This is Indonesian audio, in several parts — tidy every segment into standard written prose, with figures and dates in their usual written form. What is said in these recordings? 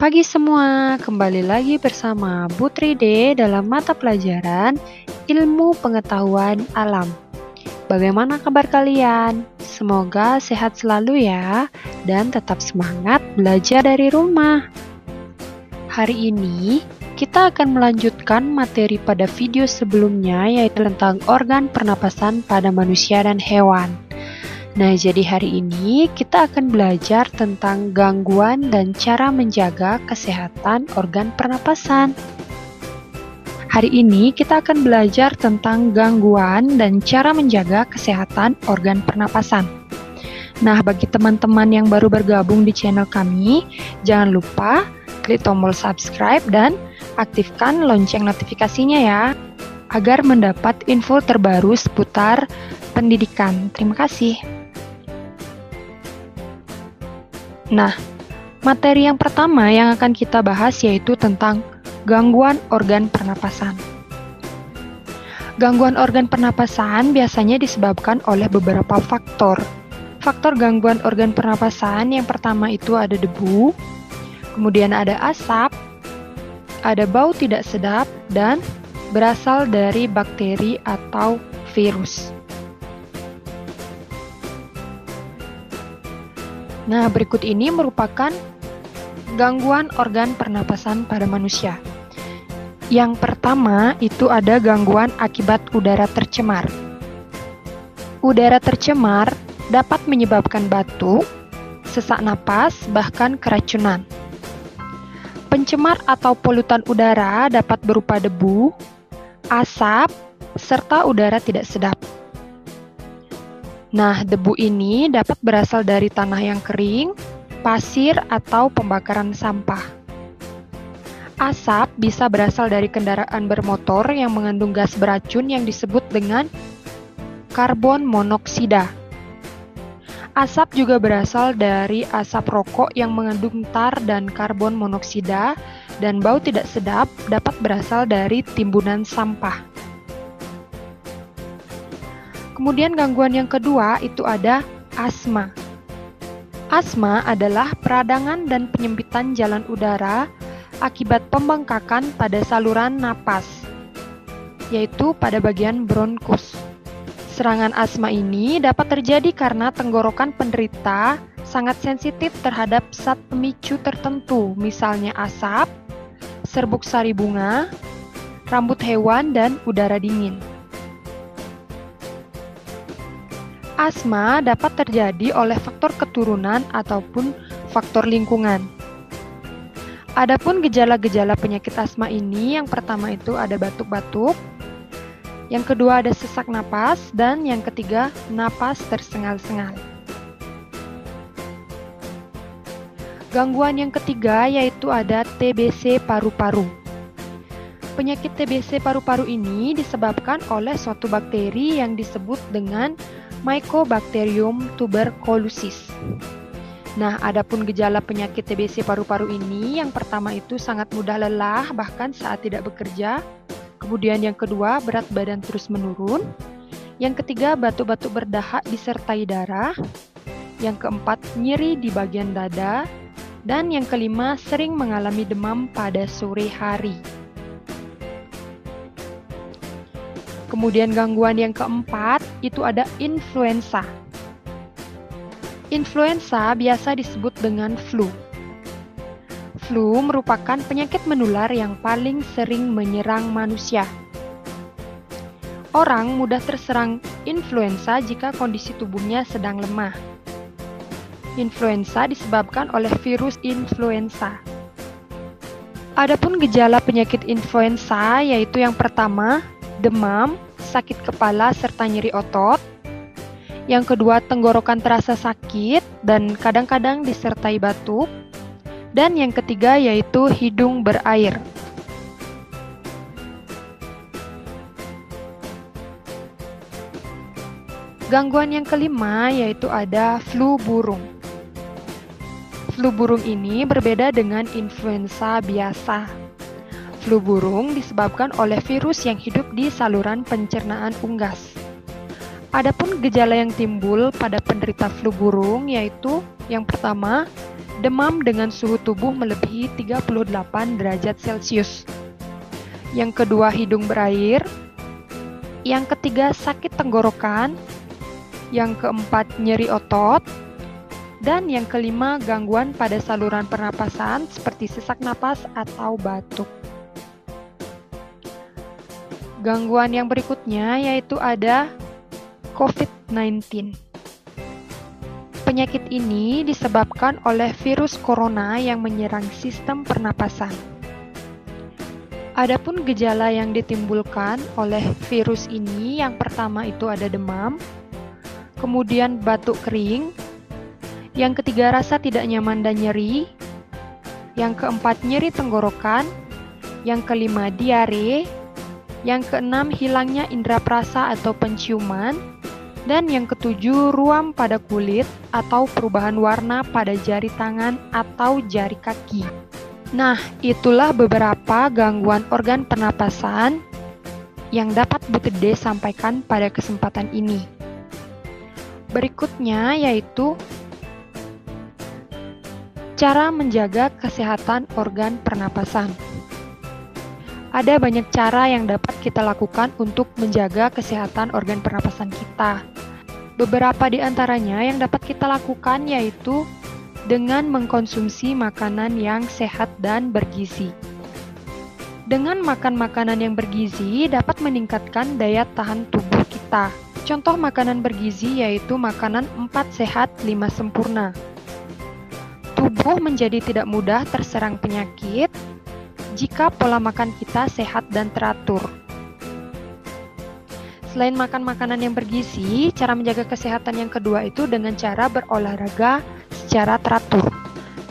pagi semua, kembali lagi bersama Putri D dalam mata pelajaran Ilmu Pengetahuan Alam. Bagaimana kabar kalian? Semoga sehat selalu ya, dan tetap semangat belajar dari rumah. Hari ini, kita akan melanjutkan materi pada video sebelumnya, yaitu tentang organ pernapasan pada manusia dan hewan. Nah, jadi hari ini kita akan belajar tentang gangguan dan cara menjaga kesehatan organ pernapasan. Hari ini kita akan belajar tentang gangguan dan cara menjaga kesehatan organ pernapasan. Nah, bagi teman-teman yang baru bergabung di channel kami, jangan lupa klik tombol subscribe dan aktifkan lonceng notifikasinya ya, agar mendapat info terbaru seputar pendidikan. Terima kasih. Nah, materi yang pertama yang akan kita bahas yaitu tentang gangguan organ pernapasan. Gangguan organ pernapasan biasanya disebabkan oleh beberapa faktor. Faktor gangguan organ pernapasan yang pertama itu ada debu, kemudian ada asap, ada bau tidak sedap, dan berasal dari bakteri atau virus. Nah, berikut ini merupakan gangguan organ pernapasan pada manusia. Yang pertama itu ada gangguan akibat udara tercemar. Udara tercemar dapat menyebabkan batuk, sesak napas, bahkan keracunan. Pencemar atau polutan udara dapat berupa debu, asap, serta udara tidak sedap. Nah, debu ini dapat berasal dari tanah yang kering, pasir, atau pembakaran sampah. Asap bisa berasal dari kendaraan bermotor yang mengandung gas beracun yang disebut dengan karbon monoksida. Asap juga berasal dari asap rokok yang mengandung tar dan karbon monoksida, dan bau tidak sedap dapat berasal dari timbunan sampah. Kemudian gangguan yang kedua itu ada asma. Asma adalah peradangan dan penyempitan jalan udara akibat pembengkakan pada saluran napas, yaitu pada bagian bronkus. Serangan asma ini dapat terjadi karena tenggorokan penderita sangat sensitif terhadap zat pemicu tertentu, misalnya asap, serbuk sari bunga, rambut hewan, dan udara dingin. Asma dapat terjadi oleh faktor keturunan ataupun faktor lingkungan. Adapun gejala-gejala penyakit asma ini, yang pertama itu ada batuk-batuk, yang kedua ada sesak napas, dan yang ketiga napas tersengal-sengal. Gangguan yang ketiga yaitu ada TBC paru-paru. Penyakit TBC paru-paru ini disebabkan oleh suatu bakteri yang disebut dengan Mycobacterium tuberculosis. Nah, adapun gejala penyakit TBC paru-paru ini, yang pertama itu sangat mudah lelah bahkan saat tidak bekerja. Kemudian yang kedua, berat badan terus menurun. Yang ketiga, batuk-batuk berdahak disertai darah. Yang keempat, nyeri di bagian dada. Dan yang kelima, sering mengalami demam pada sore hari. Kemudian gangguan yang keempat itu ada influenza. Influenza biasa disebut dengan flu. Flu merupakan penyakit menular yang paling sering menyerang manusia. Orang mudah terserang influenza jika kondisi tubuhnya sedang lemah. Influenza disebabkan oleh virus influenza. Adapun gejala penyakit influenza yaitu yang pertama, demam, sakit kepala, serta nyeri otot. Yang kedua, tenggorokan terasa sakit dan kadang-kadang disertai batuk. Dan yang ketiga yaitu hidung berair. Gangguan yang kelima yaitu ada flu burung. Flu burung ini berbeda dengan influenza biasa. Flu burung disebabkan oleh virus yang hidup di saluran pencernaan unggas. Adapun gejala yang timbul pada penderita flu burung yaitu yang pertama, demam dengan suhu tubuh melebihi 38 derajat Celcius. Yang kedua, hidung berair. Yang ketiga, sakit tenggorokan. Yang keempat, nyeri otot. Dan yang kelima, gangguan pada saluran pernapasan seperti sesak napas atau batuk. Gangguan yang berikutnya yaitu ada COVID-19. Penyakit ini disebabkan oleh virus corona yang menyerang sistem pernapasan. Adapun gejala yang ditimbulkan oleh virus ini, yang pertama itu ada demam, kemudian batuk kering, yang ketiga rasa tidak nyaman dan nyeri, yang keempat nyeri tenggorokan, yang kelima diare, yang keenam hilangnya indera perasa atau penciuman, dan yang ketujuh ruam pada kulit atau perubahan warna pada jari tangan atau jari kaki. Nah, itulah beberapa gangguan organ pernapasan yang dapat Putri D sampaikan pada kesempatan ini. Berikutnya yaitu cara menjaga kesehatan organ pernapasan. Ada banyak cara yang dapat kita lakukan untuk menjaga kesehatan organ pernapasan kita. Beberapa di antaranya yang dapat kita lakukan yaitu dengan mengkonsumsi makanan yang sehat dan bergizi. Dengan makan makanan yang bergizi dapat meningkatkan daya tahan tubuh kita. Contoh makanan bergizi yaitu makanan 4 sehat 5 sempurna. Tubuh menjadi tidak mudah terserang penyakit jika pola makan kita sehat dan teratur. Selain makan makanan yang bergizi, cara menjaga kesehatan yang kedua itu dengan cara berolahraga secara teratur.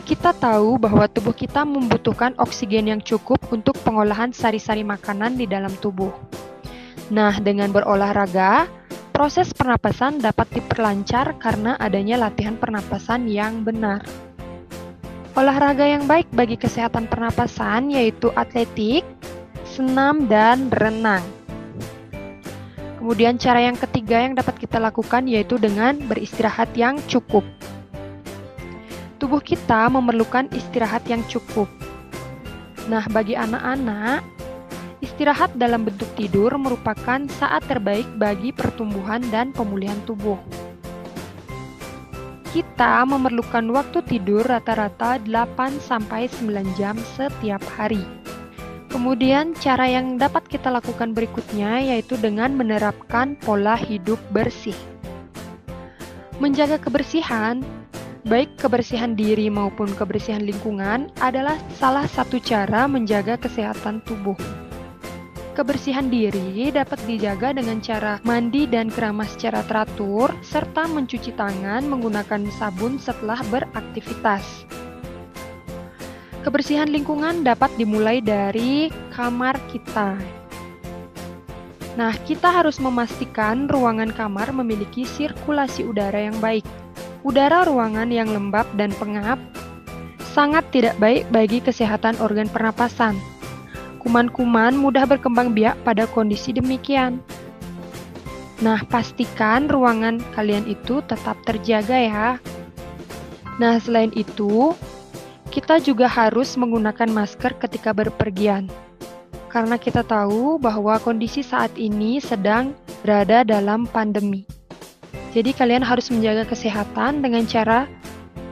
Kita tahu bahwa tubuh kita membutuhkan oksigen yang cukup untuk pengolahan sari-sari makanan di dalam tubuh. Nah, dengan berolahraga, proses pernapasan dapat diperlancar karena adanya latihan pernapasan yang benar. Olahraga yang baik bagi kesehatan pernapasan yaitu atletik, senam, dan renang. Kemudian cara yang ketiga yang dapat kita lakukan yaitu dengan beristirahat yang cukup. Tubuh kita memerlukan istirahat yang cukup. Nah, bagi anak-anak, istirahat dalam bentuk tidur merupakan saat terbaik bagi pertumbuhan dan pemulihan tubuh. Kita memerlukan waktu tidur rata-rata 8-9 jam setiap hari. Kemudian cara yang dapat kita lakukan berikutnya yaitu dengan menerapkan pola hidup bersih. Menjaga kebersihan, baik kebersihan diri maupun kebersihan lingkungan adalah salah satu cara menjaga kesehatan tubuh. Kebersihan diri dapat dijaga dengan cara mandi dan keramas secara teratur, serta mencuci tangan menggunakan sabun setelah beraktivitas. Kebersihan lingkungan dapat dimulai dari kamar kita. Nah, kita harus memastikan ruangan kamar memiliki sirkulasi udara yang baik. Udara ruangan yang lembab dan pengap sangat tidak baik bagi kesehatan organ pernapasan. Kuman-kuman mudah berkembang biak pada kondisi demikian. Nah, pastikan ruangan kalian itu tetap terjaga ya. Nah, selain itu, kita juga harus menggunakan masker ketika berpergian. Karena kita tahu bahwa kondisi saat ini sedang berada dalam pandemi. Jadi kalian harus menjaga kesehatan dengan cara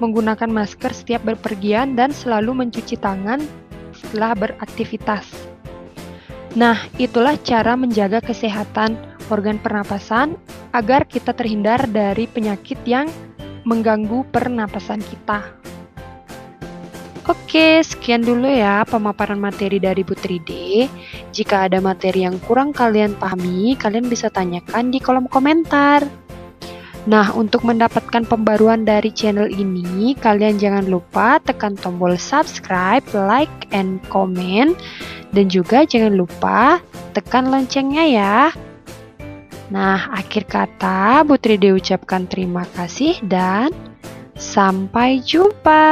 menggunakan masker setiap berpergian dan selalu mencuci tangan setelah beraktivitas. Nah, itulah cara menjaga kesehatan organ pernapasan agar kita terhindar dari penyakit yang mengganggu pernapasan kita. Oke, sekian dulu ya pemaparan materi dari Putri D. Jika ada materi yang kurang kalian pahami, kalian bisa tanyakan di kolom komentar. Nah, untuk mendapatkan pembaruan dari channel ini, kalian jangan lupa tekan tombol subscribe, like, and comment. Dan juga jangan lupa tekan loncengnya ya. Nah, akhir kata Putri D ucapkan terima kasih dan sampai jumpa.